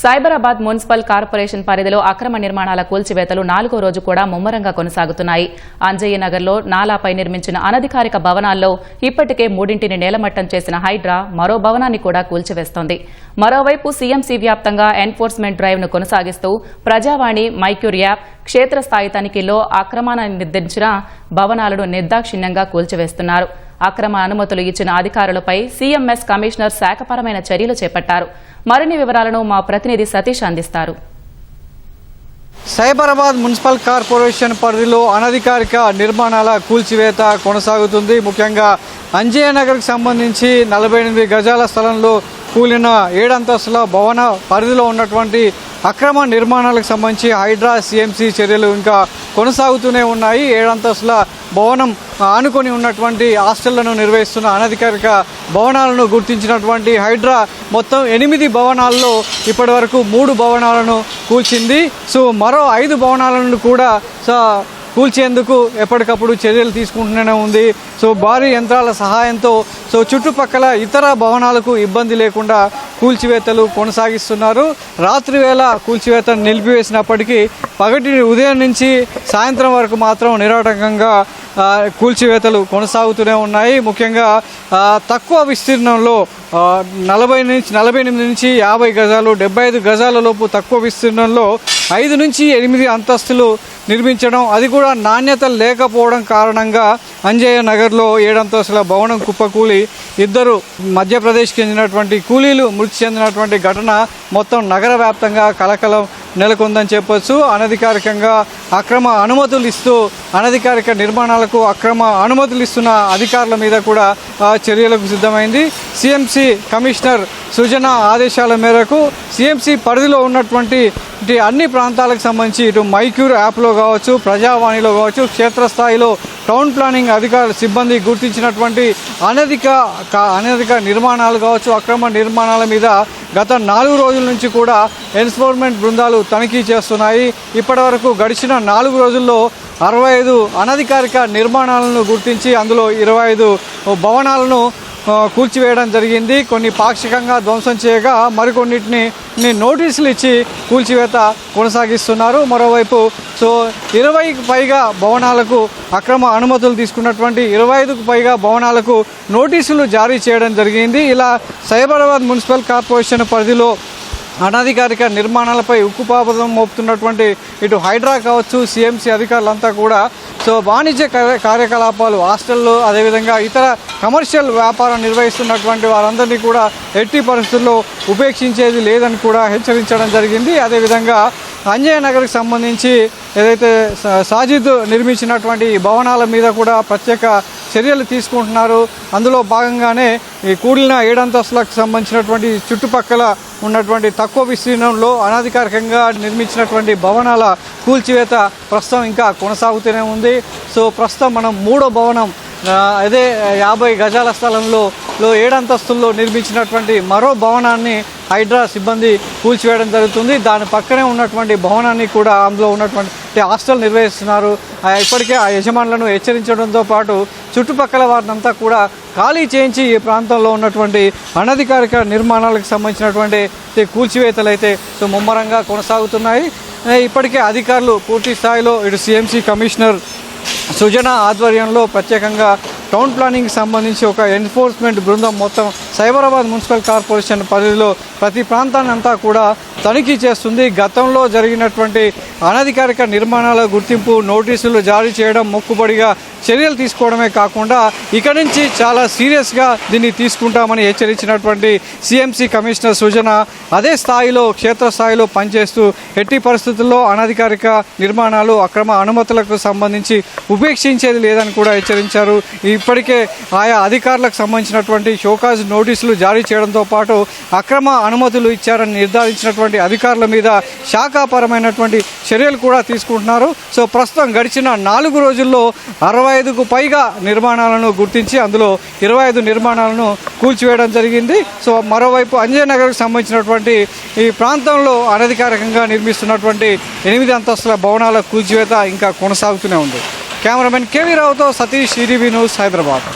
Cyberabad municipal corporation పరిధిలో అక్రమ నిర్మాణాల కూల్చివేతలు 4వ రోజు కూడా ముమ్మరంగా కొనసాగుతున్నాయి. అంజయ్య నగర్లో నాలాపై నిర్మించిన అనధికారిక భవనాల్లో ఇప్పటికే 3ంటిని నేలమట్టం చేసిన హైడ్రా మరో భవనాన్ని కూడా కూల్చివేస్తోంది. మరోవైపు సీఎంసీ వ్యాప్తంగా ఎన్ఫోర్స్మెంట్ డ్రైవ్ను కొనసాగిస్తూ ప్రజావాణి, మైక్యూర్ యాప్ క్షేత్రస్థాయి తనిఖీల్లో అక్రమాన్ని నిర్ధారించిన భవనాలను నిర్దాక్షిణ్యంగా కూల్చివేస్తున్నారు. అక్రమ అనుమతులు ఇచ్చిన అధికారులపై సీఎంఎస్ కమిషనర్ శాఖపరమైన చర్యలు చేపట్టారు. మరిన్ని వివరాలను మా ప్రతినిధి సతీష్ అందిస్తారు. సైబరాబాద్ మున్సిపల్ కార్పొరేషన్ పరిధిలో అనధికారిక నిర్మాణాల కూల్చివేత కొనసాగుతుంది. ముఖ్యంగా అంజయ్య నగర్కి సంబంధించి 48 గజాల స్థలంలో కూలిన 7 అంతస్తుల భవన పరిధిలో ఉన్నటువంటి అక్రమ నిర్మాణాలకు సంబంధించి హైడ్రా, సీఎంసీ చర్యలు ఇంకా కొనసాగుతూనే ఉన్నాయి. 7 అంతస్తుల భవనం ఆనుకొని ఉన్నటువంటి హాస్టళ్లను నిర్వహిస్తున్న అనధికారిక భవనాలను గుర్తించినటువంటి హైడ్రా మొత్తం 8 భవనాల్లో ఇప్పటి వరకు 3 భవనాలను కూల్చింది. సో మరో 5 భవనాలను కూడా కూల్చేందుకు ఎప్పటికప్పుడు చర్యలు తీసుకుంటూనే ఉంది. సో భారీ యంత్రాల సహాయంతో చుట్టుపక్కల ఇతర భవనాలకు ఇబ్బంది లేకుండా కూల్చివేతలు కొనసాగిస్తున్నారు. రాత్రి వేళ కూల్చివేతను నిలిపివేసినప్పటికీ పగటి ఉదయం నుంచి సాయంత్రం వరకు మాత్రం నిరాటంకంగా కూల్చివేతలు కొనసాగుతూనే ఉన్నాయి. ముఖ్యంగా తక్కువ విస్తీర్ణంలో 48 నుంచి 50 గజాలు, 75 గజాల లోపు తక్కువ విస్తీర్ణంలో 5 నుంచి 8 అంతస్తులు నిర్మించడం, అది కూడా నాణ్యత లేకపోవడం కారణంగా అంజయ్య నగర్లో 7 అంతస్తుల భవనం కుప్పకూలి 2 మధ్యప్రదేశ్కి చెందినటువంటి కూలీలు మృతి చెందినటువంటి ఘటన మొత్తం నగర వ్యాప్తంగా కలకలం నెలకొందని చెప్పొచ్చు. అనధికారికంగా అక్రమ అనుమతులు ఇస్తూ అనధికారిక నిర్మాణాలకు అక్రమ అనుమతులు ఇస్తున్న అధికారుల మీద కూడా చర్యలకు సిద్ధమైంది. సీఎంసీ కమిషనర్ సృజన ఆదేశాల మేరకు సీఎంసీ పరిధిలో ఉన్నటువంటి అన్ని ప్రాంతాలకు సంబంధించి ఇటు మైక్యూర్ యాప్లో కావచ్చు, ప్రజావాణిలో కావచ్చు, క్షేత్రస్థాయిలో టౌన్ ప్లానింగ్ అధికారుల సిబ్బంది గుర్తించినటువంటి అనధిక నిర్మాణాలు కావచ్చు, అక్రమ నిర్మాణాల మీద గత 4 రోజుల నుంచి కూడా ఎన్ఫోర్స్మెంట్ బృందాలు తనిఖీ చేస్తున్నాయి. ఇప్పటి వరకు గడిచిన 4 రోజుల్లో 65 అనధికారిక నిర్మాణాలను గుర్తించి అందులో 25 భవనాలను కూల్చివేయడం జరిగింది. కొన్ని పాక్షికంగా ధ్వంసం చేయగా మరికొన్నిటిని నోటీసులు ఇచ్చి కూల్చివేత కొనసాగిస్తున్నారు. మరోవైపు 20కి పైగా భవనాలకు అక్రమ అనుమతులు తీసుకున్నటువంటి 25కు పైగా భవనాలకు నోటీసులు జారీ చేయడం జరిగింది. ఇలా సైబరాబాద్ మున్సిపల్ కార్పొరేషన్ పరిధిలో అనధికారిక నిర్మాణాలపై ఉక్కుపాదం మోపుతున్నటువంటి ఇటు హైడ్రా కావచ్చు, సీఎంసీ అధికారులంతా కూడా వాణిజ్య కార్యకలాపాలు, హాస్టల్లో అదేవిధంగా ఇతర కమర్షియల్ వ్యాపారం నిర్వహిస్తున్నటువంటి వారందరినీ కూడా ఎట్టి పరిస్థితుల్లో ఉపేక్షించేది లేదని కూడా హెచ్చరించడం జరిగింది. అదేవిధంగా అంజయ్య నగర్కి సంబంధించి ఏదైతే సాజిద్ నిర్మించినటువంటి భవనాల మీద కూడా ప్రత్యేక చర్యలు తీసుకుంటున్నారు. అందులో భాగంగానే ఈ కూలిన 7 అంతస్తులకు సంబంధించినటువంటి చుట్టుపక్కల ఉన్నటువంటి తక్కువ విస్తీర్ణంలో అనధికారికంగా నిర్మించినటువంటి భవనాల కూల్చివేత ప్రస్తుతం ఇంకా కొనసాగుతూనే ఉంది. ప్రస్తుతం మనం 3వ భవనం అదే 50 గజాల స్థలంలో 7 అంతస్తుల్లో నిర్మించినటువంటి మరో భవనాన్ని హైడ్రా సిబ్బంది కూల్చివేయడం జరుగుతుంది. దాని పక్కనే ఉన్నటువంటి భవనాన్ని కూడా అందులో ఉన్నటువంటి హాస్టల్ నిర్వహిస్తున్నారు. ఇప్పటికే ఆ యజమానులను హెచ్చరించడంతో పాటు చుట్టుపక్కల వారినంతా కూడా ఖాళీ చేయించి ఈ ప్రాంతంలో ఉన్నటువంటి అనధికారిక నిర్మాణాలకు సంబంధించినటువంటి కూల్చివేతలు అయితే ముమ్మరంగా కొనసాగుతున్నాయి. ఇప్పటికే అధికారులు పూర్తి స్థాయిలో ఇటు సీఎంసీ కమిషనర్ సృజన ఆధ్వర్యంలో ప్రత్యేకంగా టౌన్ ప్లానింగ్కి సంబంధించి ఒక ఎన్ఫోర్స్మెంట్ బృందం మొత్తం సైబరాబాద్ మున్సిపల్ కార్పొరేషన్ పరిధిలో ప్రతి ప్రాంతాన్ని అంతా కూడా తనిఖీ చేస్తుంది. గతంలో జరిగినటువంటి అనధికారిక నిర్మాణాల గుర్తింపు నోటీసులు జారీ చేయడం, మొక్కుబడిగా చర్యలు తీసుకోవడమే కాకుండా ఇక నుంచి చాలా సీరియస్గా దీన్ని తీసుకుంటామని హెచ్చరించినటువంటి సీఎంసీ కమిషనర్ సృజన అదే స్థాయిలో క్షేత్రస్థాయిలో పనిచేస్తూ ఎట్టి పరిస్థితుల్లో అనధికారిక నిర్మాణాలు, అక్రమ అనుమతులకు సంబంధించి ఉపేక్షించేది లేదని కూడా హెచ్చరించారు. ఇప్పటికే ఆయా అధికారులకు సంబంధించినటువంటి షోకాజ్ నోటీసులు జారీ చేయడంతో పాటు అక్రమ అనుమతులు ఇచ్చారని నిర్ధారించినటువంటి అధికారుల మీద శాఖాపరమైనటువంటి చర్యలు కూడా తీసుకుంటున్నారు. ప్రస్తుతం గడిచిన 4 రోజుల్లో 65కు పైగా నిర్మాణాలను గుర్తించి అందులో 25 నిర్మాణాలను కూల్చివేయడం జరిగింది. మరోవైపు అంజయ్య నగర్కు సంబంధించినటువంటి ఈ ప్రాంతంలో అనధికారికంగా నిర్మిస్తున్నటువంటి 8 అంతస్తుల భవనాల కూల్చివేత ఇంకా కొనసాగుతూనే ఉంది. కెమెరామెన్ కేవీ రావుతో సతీష్, ఈటీవీ న్యూస్, హైదరాబాద్.